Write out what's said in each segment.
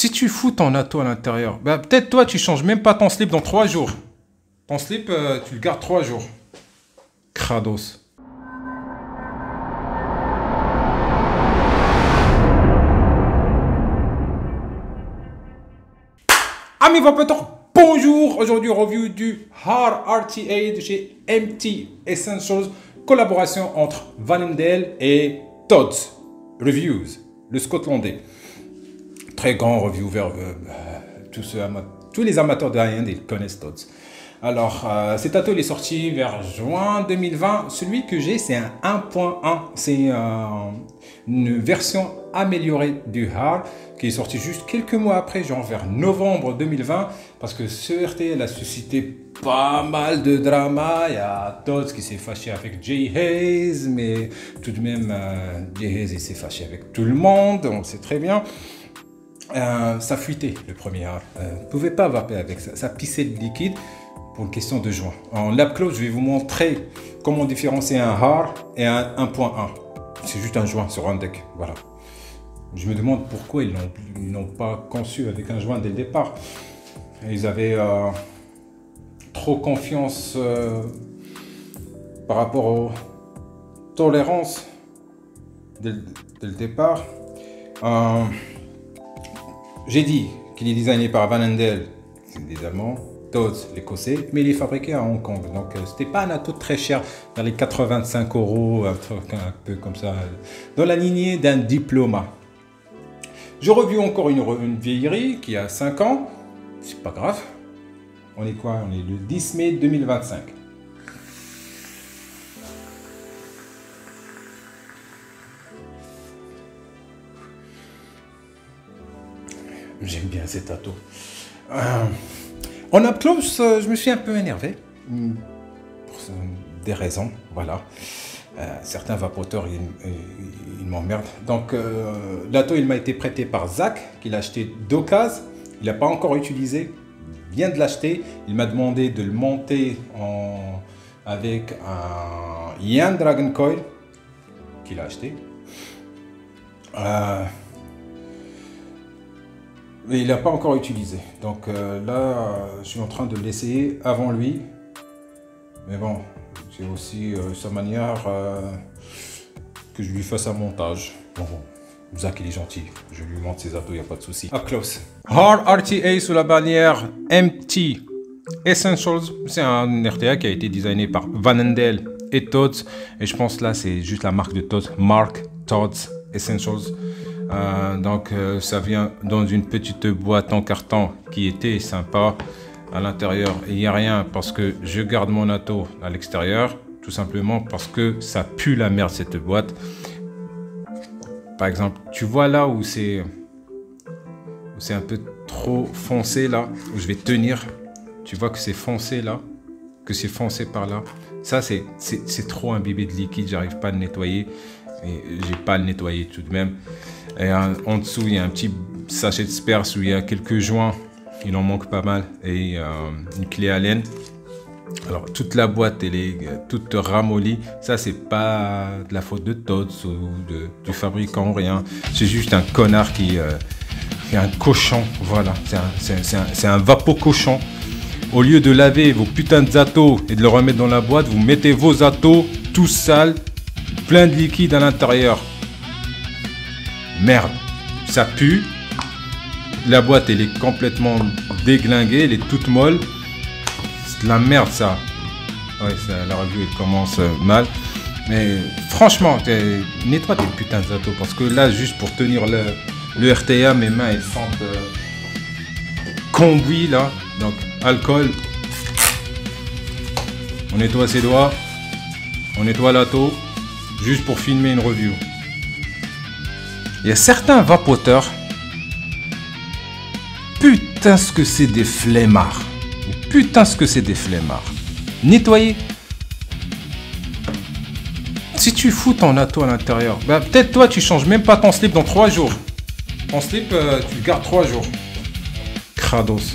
Si tu fous ton ato à l'intérieur, bah, peut-être toi, tu changes même pas ton slip dans 3 jours. Ton slip, tu le gardes 3 jours. Krados. Amis vapoteurs, bonjour. Aujourd'hui, review du Hard RTA de chez MT Essentials. Collaboration entre Vanendale et Tod's Reviews, le Scotlandais. Très grand reviewer, tous les amateurs de high-end, ils connaissent Tod's. Alors, cet ato est sorti vers juin 2020. Celui que j'ai, c'est un 1.1. C'est une version améliorée du Hard qui est sorti juste quelques mois après, genre vers novembre 2020. Parce que ce RTL a suscité pas mal de drama. Il y a Tod's qui s'est fâché avec Jay Hayes, mais tout de même, Jay Hayes s'est fâché avec tout le monde, on le sait très bien. Ça fuitait le premier Hard. Vous ne pouvez pas vaper avec ça. Ça pissait le liquide. Pour une question de joint. En lab close, je vais vous montrer comment différencier un hard et un 1.1. C'est juste un joint sur un deck. Voilà. Je me demande pourquoi ils n'ont pas conçu avec un joint dès le départ. Ils avaient trop confiance par rapport aux tolérances dès le départ. J'ai dit qu'il est designé par Vanendale, c'est des Allemands. Tod's, l'écossais, mais il est fabriqué à Hong Kong. Donc, c'était pas un ato très cher, dans les 85 €, un truc un peu comme ça, dans la lignée d'un Diploma. Je review encore une vieillerie qui a 5 ans. C'est pas grave. On est quoi? On est le 10 mai 2025. J'aime bien cet ato. En up close, je me suis un peu énervé, pour des raisons, voilà. Certains vapoteurs, ils m'emmerdent. Donc, l'ato, il m'a été prêté par Zach, qu'il a acheté d'occasion. Il n'a pas encore utilisé, il vient de l'acheter. Il m'a demandé de le monter avec un Yan Dragon Coil, qu'il a acheté. Mais il n'a pas encore utilisé. Donc là, je suis en train de l'essayer avant lui. Mais bon, c'est aussi sa manière que je lui fasse un montage. Bon, Zach, il est gentil. Je lui montre ses atos, il n'y a pas de souci. Up close. Hard RTA sous la bannière MT Essentials. C'est un RTA qui a été designé par Vanendale et Tod's. Et je pense là, c'est juste la marque de Tod's. Mark Tod's Essentials. Donc ça vient dans une petite boîte en carton qui était sympa. À l'intérieur il n'y a rien parce que je garde mon ato à l'extérieur, tout simplement parce que ça pue la merde cette boîte. Par exemple, tu vois là où c'est un peu trop foncé là, où je vais tenir, tu vois que c'est foncé là, que c'est foncé par là. Ça c'est trop imbibé de liquide, j'arrive pas à le nettoyer et j'ai pas à le nettoyer tout de même. Et en dessous, il y a un petit sachet de sperse où il y a quelques joints. Il en manque pas mal. Et une clé Allen. Alors, toute la boîte, elle est toute ramollie. Ça, c'est pas de la faute de Tod's ou du fabricant ou rien. C'est juste un connard qui est un cochon. Voilà, c'est un vapo cochon. Au lieu de laver vos putains d'atos et de le remettre dans la boîte, vous mettez vos atos tout sales, plein de liquide à l'intérieur. Merde, ça pue. La boîte, elle est complètement déglinguée, elle est toute molle. C'est de la merde, ça. Ouais, la review, elle commence mal. Mais franchement, nettoie tes putains d'atos. Parce que là, juste pour tenir le RTA, mes mains, elles sentent combi, là. Donc, alcool. On nettoie ses doigts. On nettoie l'ato. Juste pour filmer une review. Il y a certains vapoteurs, putain ce que c'est des flemmards. Putain ce que c'est des flemmards. Nettoyer. Si tu fous ton ato à l'intérieur, bah, peut-être toi tu changes même pas ton slip dans 3 jours. Ton slip, tu le gardes 3 jours. Krados.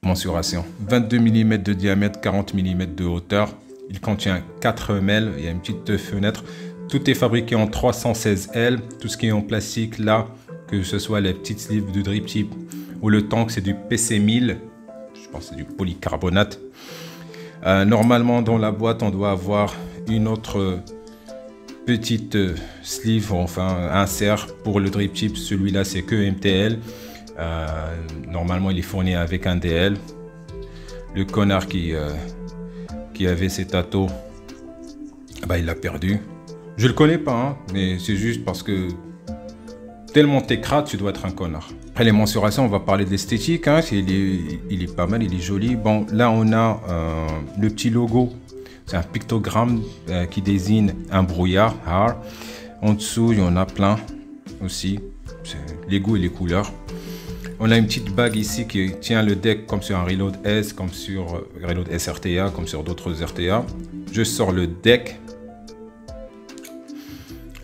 Mensuration. 22 mm de diamètre, 40 mm de hauteur. Il contient 4 ml, il y a une petite fenêtre. tout est fabriqué en 316L. Tout ce qui est en plastique là, que ce soit les petites sleeves de drip tip ou le tank, c'est du PC1000. Je pense que c'est du polycarbonate. Normalement, dans la boîte, on doit avoir une autre petite sleeve, enfin insert pour le drip tip. Celui-là, c'est que MTL. Normalement, il est fourni avec un DL. Le connard qui avait ses tatos, bah, il l'a perdu. Je le connais pas, hein, mais c'est juste parce que tellement t'es crade, tu dois être un connard. Après les mensurations, on va parler de l'esthétique. Hein, il est pas mal, il est joli. Bon, là on a le petit logo. C'est un pictogramme qui désigne un brouillard. En dessous, il y en a plein aussi. Les goûts et les couleurs. On a une petite bague ici qui tient le deck comme sur un Reload S, comme sur Reload S RTA, comme sur d'autres RTA. Je sors le deck.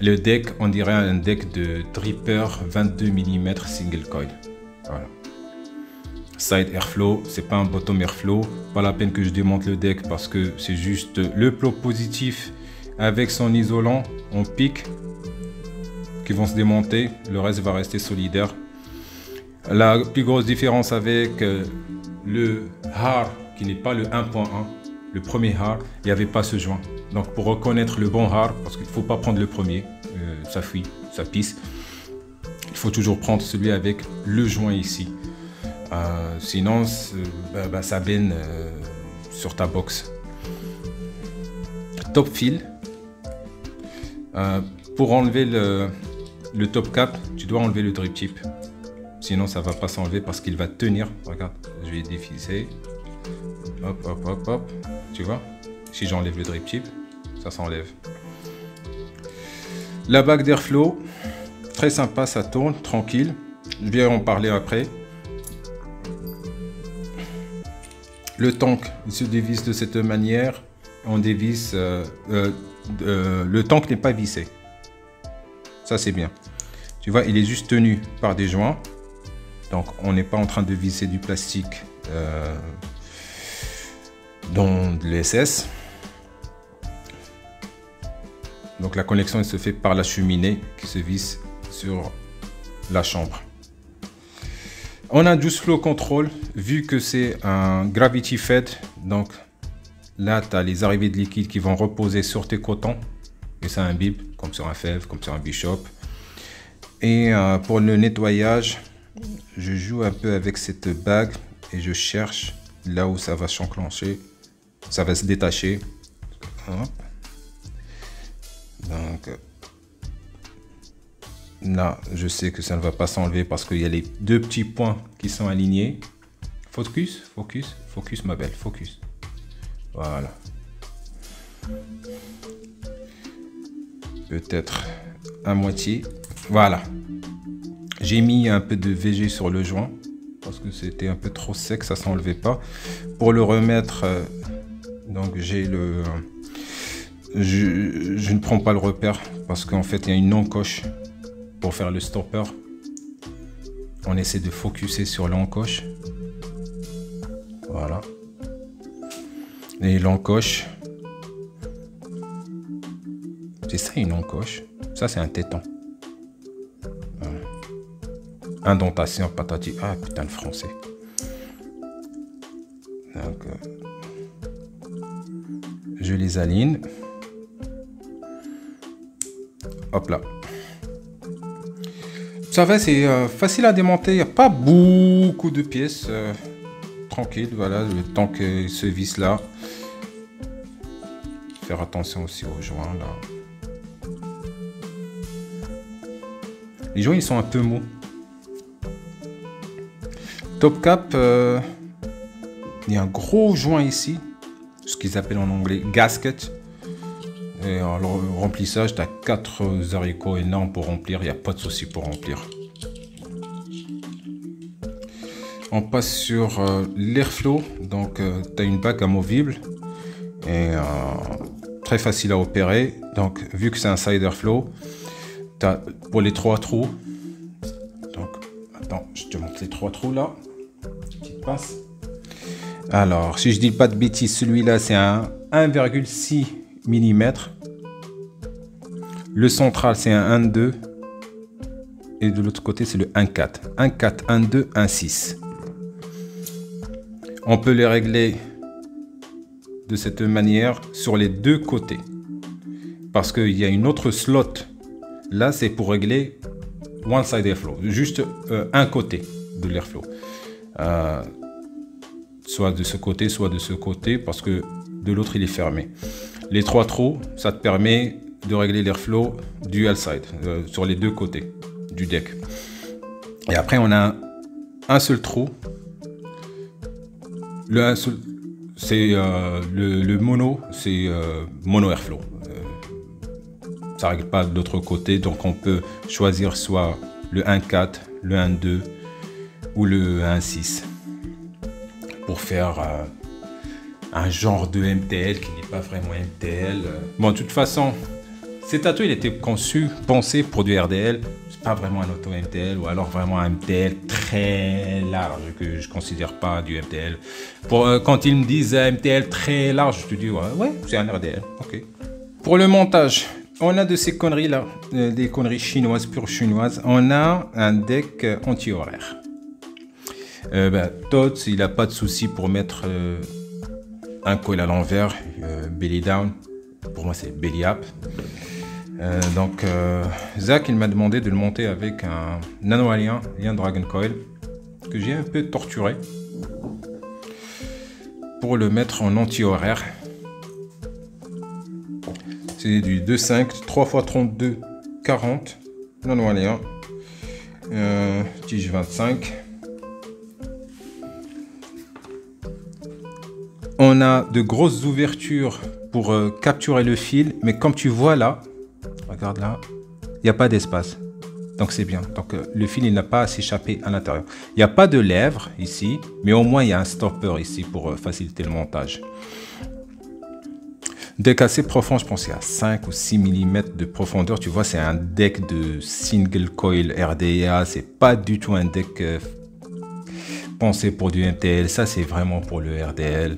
Le deck, on dirait un deck de Dripper 22 mm single coil. Voilà. Side airflow, c'est pas un bottom airflow. Pas la peine que je démonte le deck parce que c'est juste le plot positif avec son isolant en pic qui vont se démonter. Le reste va rester solidaire. La plus grosse différence avec le HAR qui n'est pas le 1.1, le premier HAR, il n'y avait pas ce joint. Donc pour reconnaître le bon HAR, parce qu'il ne faut pas prendre le premier, ça fuit, ça pisse. Il faut toujours prendre celui avec le joint ici. Sinon, ça baigne sur ta box. Top fill. Pour enlever le top cap, tu dois enlever le drip tip. Sinon, ça ne va pas s'enlever parce qu'il va tenir. Regarde, je vais dévisser. Hop, hop, hop, hop. Tu vois? Si j'enlève le drip tip, ça s'enlève. La bague d'airflow, très sympa, ça tourne, tranquille. Je vais en parler après. Le tank, il se dévisse de cette manière. On dévisse. Le tank n'est pas vissé. Ça, c'est bien. Tu vois, il est juste tenu par des joints. Donc, on n'est pas en train de visser du plastique dans de l'ESS. Donc, la connexion elle se fait par la cheminée qui se visse sur la chambre. On a un Juice Flow Control, vu que c'est un Gravity Fed. Donc, là, tu as les arrivées de liquide qui vont reposer sur tes cotons. Et ça imbibe, comme sur un Fève, comme sur un Bishop. Et pour le nettoyage, je joue un peu avec cette bague et je cherche là où ça va s'enclencher, ça va se détacher. Hop. Donc là, je sais que ça ne va pas s'enlever parce qu'il y a les deux petits points qui sont alignés. Focus, focus, focus ma belle, focus. Voilà. Peut-être à moitié. Voilà. J'ai mis un peu de VG sur le joint parce que c'était un peu trop sec, ça s'enlevait pas. Pour le remettre, donc j'ai le... Je ne prends pas le repère parce qu'en fait il y a une encoche pour faire le stopper. On essaie de focuser sur l'encoche. Voilà. Et l'encoche, c'est ça une encoche. Ça c'est un téton. Voilà. Indentation patati. Ah putain le français. Donc, je les aligne. Hop là. Ça va, c'est facile à démonter. Il n'y a pas beaucoup de pièces. Tranquille, voilà, le temps qu'il se visse là. Faire attention aussi aux joints là. Les joints ils sont un peu mous. Top cap, il y a un gros joint ici, ce qu'ils appellent en anglais gasket. Et alors, le remplissage, tu as 4 haricots énormes pour remplir, il n'y a pas de souci pour remplir. On passe sur l'airflow, donc tu as une bague amovible et très facile à opérer. Donc vu que c'est un side airflow, tu as pour les 3 trous. Donc attends, je te montre les 3 trous là. Petite passe. Alors si je dis pas de bêtises, celui-là c'est un 1,6 mm. Le central, c'est un 1-2. Et de l'autre côté, c'est le 1-4. 1-4, 1-2, 1-6. On peut les régler de cette manière sur les deux côtés. Parce qu'il y a une autre slot. Là, c'est pour régler one side airflow. Juste un côté de l'airflow. Soit de ce côté, soit de ce côté. Parce que de l'autre, il est fermé. Les 3 trous, ça te permet de régler l'airflow dual side. Sur les deux côtés du deck. Et après, on a un seul trou. C'est le mono, c'est mono airflow. Ça ne règle pas de l'autre côté, donc on peut choisir soit le 1-4, le 1-2 ou le 1-6 pour faire un genre de MTL qui n'est pas vraiment MTL. Bon, de toute façon, cet atout il était pensé pour du RDL. C'est pas vraiment un auto MTL ou alors vraiment un MTL très large que je considère pas du MTL. Quand ils me disent MTL très large, je te dis ouais, c'est un RDL. Ok. Pour le montage, on a de ces conneries là, des conneries chinoises, pures chinoises. On a un deck anti-horaire. Todd, il n'a pas de souci pour mettre un coil à l'envers, belly down. Pour moi, c'est belly up. Donc Zach il m'a demandé de le monter avec un nano alien Dragon Coil que j'ai un peu torturé pour le mettre en anti-horaire. C'est du 2.5 3x32 40 nano alien tige 25. On a de grosses ouvertures pour capturer le fil, mais comme tu vois là, regarde là, il n'y a pas d'espace. Donc c'est bien. Donc le fil, il n'a pas à s'échapper à l'intérieur. Il n'y a pas de lèvres ici, mais au moins il y a un stopper ici pour faciliter le montage. Deck assez profond, je pense qu'il y a 5 ou 6 mm de profondeur. Tu vois, c'est un deck de single coil RDA. C'est pas du tout un deck pensé pour du MTL. Ça, c'est vraiment pour le RDL.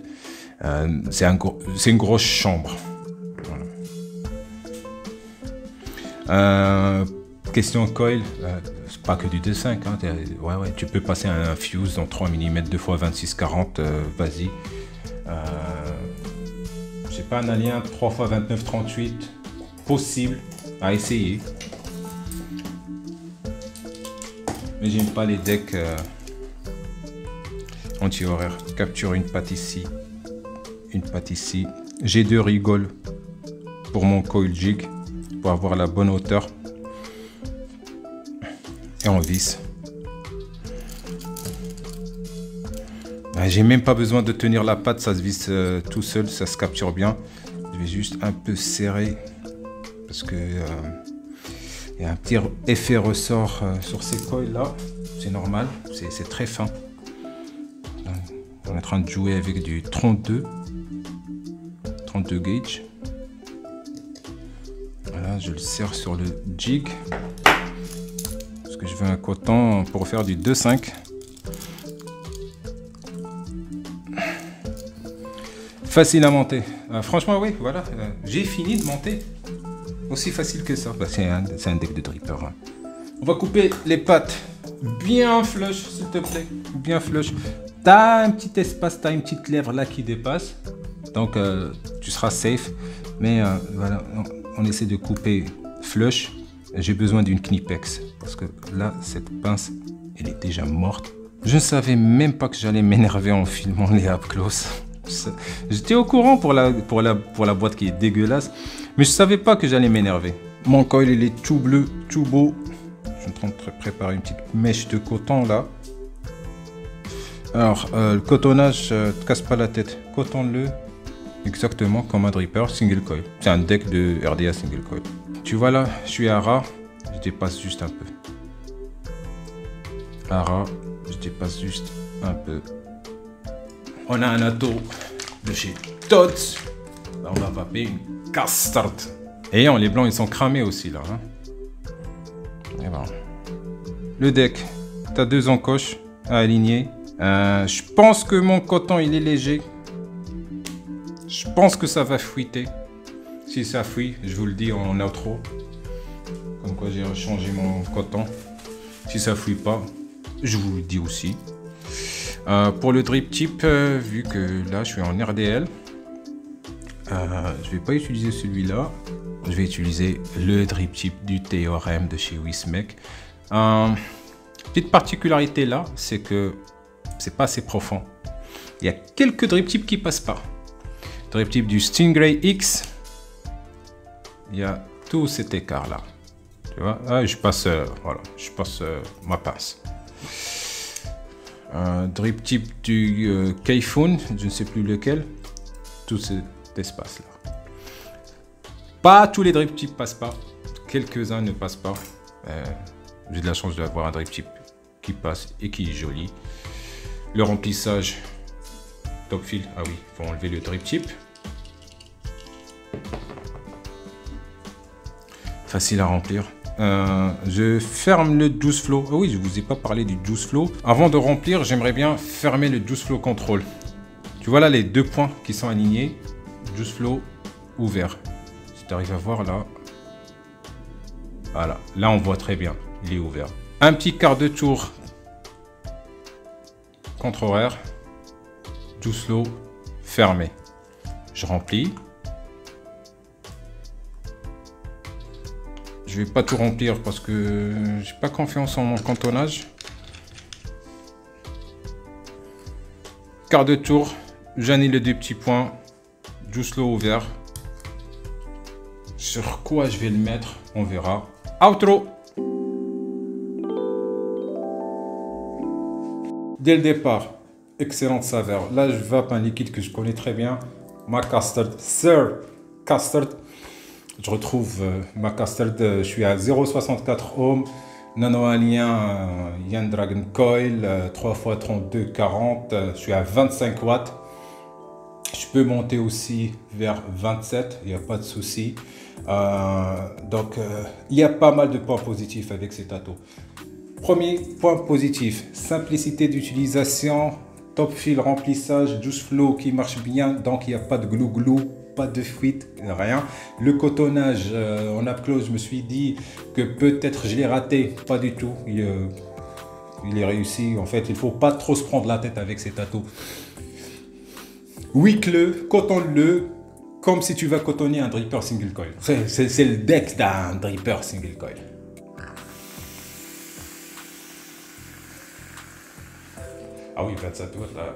C'est une grosse chambre. Question coil, c'est pas que du 2.5, hein, ouais, tu peux passer un fuse dans 3 mm 2x26-40, vas-y. J'ai pas un alien 3x29-38 possible à essayer, mais j'aime pas les decks anti-horaire. Capture une patte ici, une patte ici. J'ai 2 rigoles pour mon coil jig pour avoir la bonne hauteur et on visse. J'ai même pas besoin de tenir la patte, ça se visse tout seul, ça se capture bien. Je vais juste un peu serrer parce que il y a un petit effet ressort sur ces coils là, c'est normal, c'est très fin. On est en train de jouer avec du 32 gauge. Voilà, je le serre sur le jig parce que je veux un coton pour faire du 2.5. Facile à monter. Franchement, oui, voilà, j'ai fini de monter. Aussi facile que ça. Bah, c'est un deck de dripper. Hein. On va couper les pattes bien flush, s'il te plaît. Bien flush. T'as un petit espace, t'as une petite lèvre là qui dépasse. Donc, tu seras safe. Mais voilà, on essaie de couper flush. J'ai besoin d'une Knipex. Parce que là, cette pince, elle est déjà morte. Je ne savais même pas que j'allais m'énerver en filmant les up close. J'étais au courant pour la boîte qui est dégueulasse, mais je savais pas que j'allais m'énerver. Mon coil il est tout bleu, tout beau. Je suis en train de préparer une petite mèche de coton là. Alors le cotonnage, te casse pas la tête. Cotonne-le exactement comme un dripper single coil. C'est un deck de RDA single coil. Tu vois là, je suis à ras, je dépasse juste un peu. À ras, je dépasse juste un peu. On a un atout de chez Todd. Là, on va vaper une castard. Et les blancs, ils sont cramés aussi là. Hein. Et bon. Le deck, tu as 2 encoches à aligner. Je pense que mon coton, il est léger. Je pense que ça va fuiter. Si ça fuit, je vous le dis en outro. Comme quoi j'ai changé mon coton. Si ça fouille pas, je vous le dis aussi. Pour le drip tip, vu que là je suis en RDL, je vais pas utiliser celui-là. Je vais utiliser le drip tip du Théorème de chez Wismec. Petite particularité là, c'est que c'est pas assez profond. Il y a quelques drip tips qui passent pas. Drip tip du Stingray X, il y a tout cet écart là. Tu vois, là, je passe, voilà, je passe ma pince. Drip tip du Kayfun, je ne sais plus lequel, tout cet espace là. Pas tous les drip tips passent pas, quelques-uns ne passent pas. J'ai de la chance d'avoir un drip tip qui passe et qui est joli. Le remplissage top fill, ah oui, il faut enlever le drip tip. Facile à remplir. Je ferme le Juice Flow. Ah oui, je vous ai pas parlé du Juice Flow. Avant de remplir, j'aimerais bien fermer le Juice Flow Control. Tu vois là les deux points qui sont alignés. Juice Flow ouvert. Si tu arrives à voir là. Voilà, là on voit très bien. Il est ouvert. Un petit quart de tour contre horaire. Juice Flow fermé. Je remplis. Je vais pas tout remplir parce que j'ai pas confiance en mon cantonnage. Quart de tour, j'annule les deux petits points. Juice Flow ouvert. Sur quoi je vais le mettre, on verra. Outro. Dès le départ, excellente saveur. Là, je vape un liquide que je connais très bien. Ma Custard, Sir Custard. Je retrouve ma Custard, je suis à 0,64 ohms, nano-alien, Yan Dragon Coil, 3x3240, je suis à 25 watts. Je peux monter aussi vers 27, il n'y a pas de souci. Donc, il y a pas mal de points positifs avec cet ato. Premier point positif, simplicité d'utilisation, top fill remplissage, Juice Flow qui marche bien, donc il n'y a pas de glou-glou. Pas de fuite, rien. Le cotonnage en up close, je me suis dit que peut-être je l'ai raté. Pas du tout. Il est réussi. En fait, il faut pas trop se prendre la tête avec cet ato. Wick-le, cotonne-le, comme si tu vas cotonner un dripper single coil. C'est le deck d'un dripper single coil. Ah oui, 27 watts là.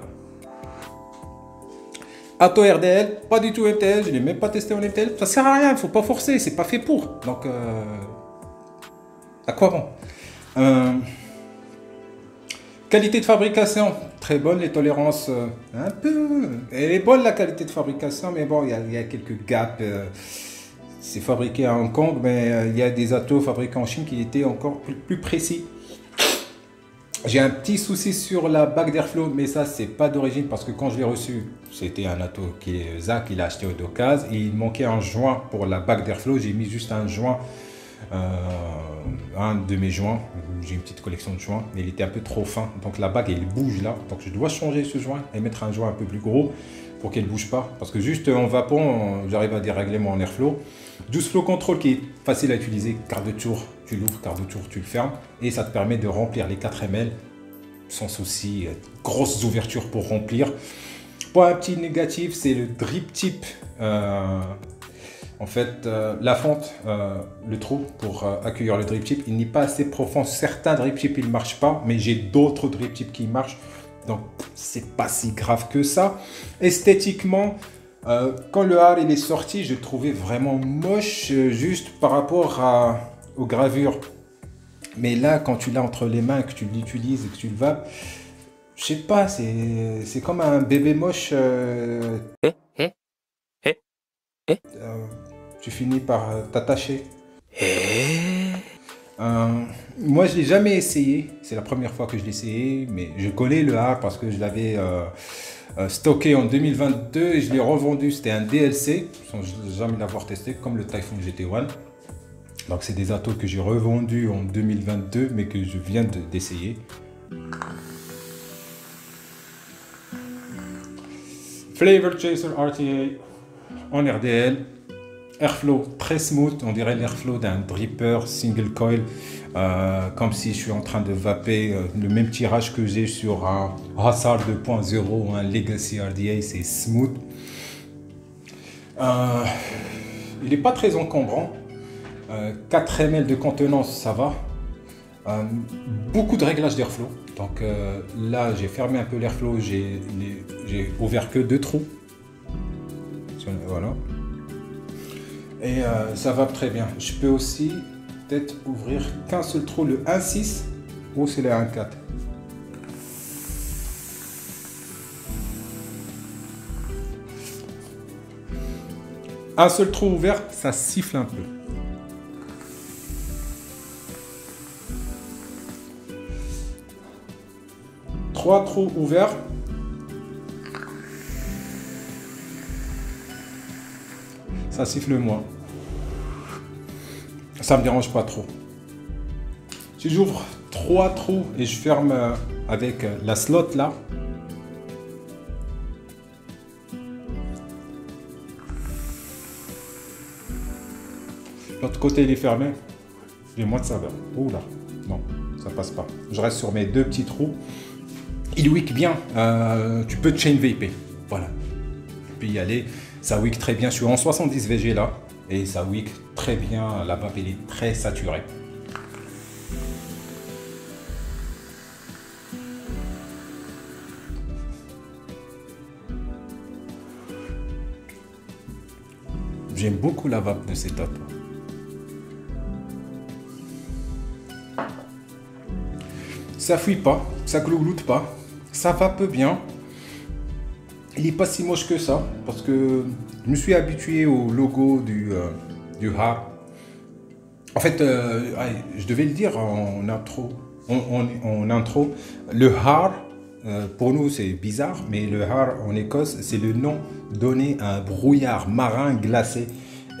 Ato RDL, pas du tout MTL, je ne l'ai même pas testé en MTL, ça sert à rien, il ne faut pas forcer, c'est pas fait pour. Donc, à quoi bon? Qualité de fabrication, très bonne, les tolérances, un peu. Elle est bonne la qualité de fabrication, mais bon, il y a quelques gaps. C'est fabriqué à Hong Kong, mais il y a des atos fabriqués en Chine qui étaient encore plus précis. J'ai un petit souci sur la bague d'airflow, mais ça, c'est pas d'origine parce que quand je l'ai reçu, c'était un ato qui est Zach, il a acheté d'occasion et il manquait un joint pour la bague d'airflow. J'ai mis juste un joint, un de mes joints. J'ai une petite collection de joints, mais il était un peu trop fin. Donc la bague, elle bouge là. Donc je dois changer ce joint et mettre un joint un peu plus gros pour qu'elle bouge pas. Parce que juste en vapon, j'arrive à dérégler mon airflow. Juice Flow Control qui est facile à utiliser, quart de tour, tu l'ouvres, quart de tour, tu le fermes. Et ça te permet de remplir les 4 ml sans souci, grosses ouvertures pour remplir. Point petit négatif, c'est le drip tip. En fait, la fente, le trou pour accueillir le drip tip, il n'est pas assez profond. Certains drip tips, ils ne marchent pas, mais j'ai d'autres drip tips qui marchent. Donc, c'est pas si grave que ça. Esthétiquement, quand le hard il est sorti, je le trouvais vraiment moche, juste par rapport aux gravures. Mais là, quand tu l'as entre les mains, que tu l'utilises et que tu le vapes, je sais pas, c'est comme un bébé moche. Tu finis par t'attacher. Moi, je l'ai jamais essayé. C'est la première fois que je l'ai essayé, mais je connais le hard parce que je l'avais stocké en 2022 et je l'ai revendu. C'était un DLC, sans jamais l'avoir testé, comme le Typhoon GT1. Donc, c'est des atos que j'ai revendus en 2022, mais que je viens d'essayer. Flavor Chaser RTA en RDL. Airflow très smooth, on dirait l'airflow d'un dripper single coil, comme si je suis en train de vaper le même tirage que j'ai sur un Hussar 2.0 ou un Legacy RDA, c'est smooth. Il n'est pas très encombrant, 4 ml de contenance, ça va. Beaucoup de réglages d'airflow, donc là j'ai fermé un peu l'airflow, j'ai ouvert que 2 trous, voilà, et ça va très bien. Je peux aussi peut-être ouvrir qu'un seul trou, le 1.6 ou c'est le 1.4. Un seul trou ouvert, ça siffle un peu. Trois trous ouverts. Ça siffle moins. Ça me dérange pas trop. Si j'ouvre 3 trous et je ferme avec la slot là. L'autre côté il est fermé. Et moi de saveur. Ouh là, non, ça passe pas. Je reste sur mes 2 petits trous. Il wick bien, tu peux chain vaper, voilà. Tu peux y aller, ça wick très bien. Je suis en 70 VG là, et ça wick très bien, la vape elle est très saturée. J'aime beaucoup la vape de ces top. Ça fuit pas, ça glouloute pas, ça vape bien. Il n'est pas si moche que ça, parce que je me suis habitué au logo du Har. En fait, je devais le dire en intro. En intro, le Har, pour nous c'est bizarre, mais le Har en Écosse, c'est le nom donné à un brouillard marin glacé.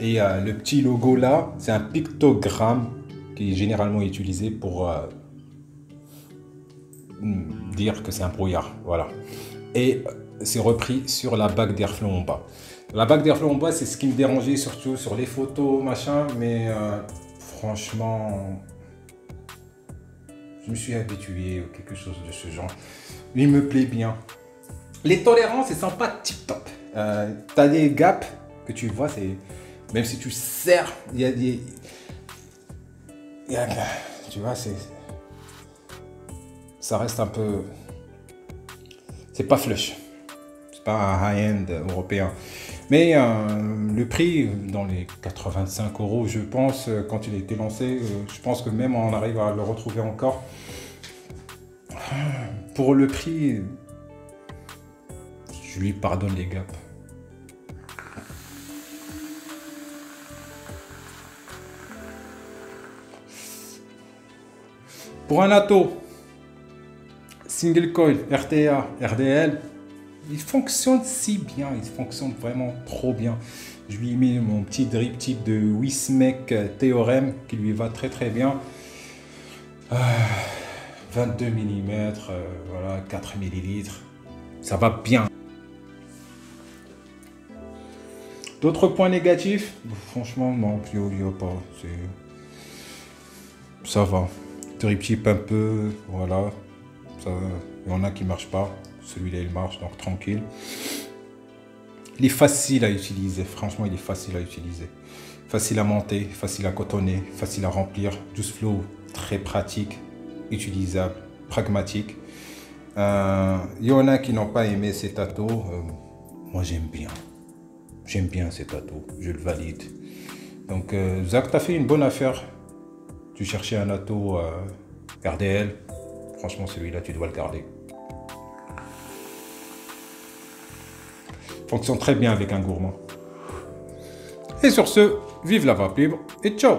Et le petit logo là, c'est un pictogramme qui est généralement utilisé pour dire que c'est un brouillard, voilà. Et c'est repris sur la bague d'airflow en bas. La bague d'airflow en bas, c'est ce qui me dérangeait surtout sur les photos, machin, mais franchement, je me suis habitué à quelque chose de ce genre. Il me plaît bien. Les tolérances, elles sont pas tip top. T'as des gaps que tu vois, c'est même si tu serres, il y a des, tu vois, ça reste un peu, c'est pas flush, c'est pas un high-end européen, mais le prix dans les 85 €, je pense, quand il a été lancé, je pense que même on arrive à le retrouver encore. Pour le prix, je lui pardonne les gaps. Pour un Atto single coil RTA RDL, il fonctionne si bien, il fonctionne vraiment trop bien. Je lui ai mis mon petit drip tip de Wismec Theorem qui lui va très très bien. 22 mm, voilà, 4 ml, ça va bien. D'autres points négatifs? Franchement, non, il n'y a pas. Ça va. Drip tip un peu, voilà. Il y en a qui ne marchent pas. Celui-là, il marche, donc tranquille. Il est facile à utiliser. Franchement, il est facile à utiliser. Facile à monter, facile à cotonner, facile à remplir. Juice Flow, très pratique, utilisable, pragmatique. Il y en a qui n'ont pas aimé cet Atto. Moi, j'aime bien. J'aime bien cet Atto. Je le valide. Donc, Zach, tu as fait une bonne affaire. Tu cherchais un Atto RDL. Franchement, celui-là, tu dois le garder. Fonctionne très bien avec un gourmand. Et sur ce, vive la vape libre et ciao!